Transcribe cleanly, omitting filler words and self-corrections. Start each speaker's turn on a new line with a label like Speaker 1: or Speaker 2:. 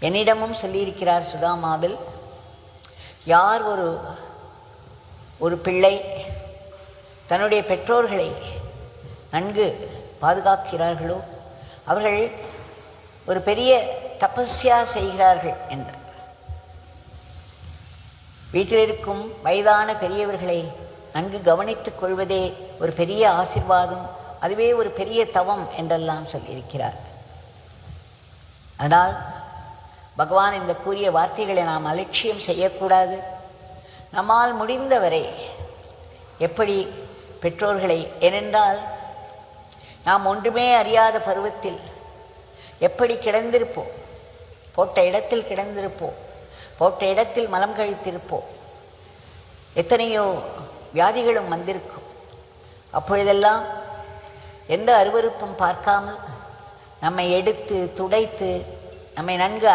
Speaker 1: என்னிடமும் சொல்லியிருக்கிறார் சுதாமாவில். யார் ஒரு பிள்ளை தன்னுடைய பெற்றோர்களை நன்கு பாதுகாக்கிறார்களோ அவர்கள் ஒரு பெரிய தபஸ்யா செய்கிறார்கள் என்றார். வீட்டில் இருக்கும் வயதான பெரியவர்களை நன்கு கவனித்துக் கொள்வதே ஒரு பெரிய ஆசீர்வாதம், அதுவே ஒரு பெரிய தவம் என்றெல்லாம் சொல்லியிருக்கிறார். அதனால் பகவான் இந்த கூறிய வார்த்தைகளை நாம் அலட்சியம் செய்யக்கூடாது. நம்மால் முடிந்தவரை எப்படி பெற்றோர்களை, ஏனென்றால் நாம் ஒன்றுமே அறியாத பருவத்தில் எப்படி கிடந்திருப்போம், போட்ட இடத்தில் கிடந்திருப்போம், போட்ட இடத்தில் மலம் கழித்திருப்போம், எத்தனையோ வியாதிகளும் வந்திருக்கும். அப்பொழுதெல்லாம் எந்த அருவருப்பும் பார்க்காமல் நம்மை எடுத்து துடைத்து நம்மை நன்கு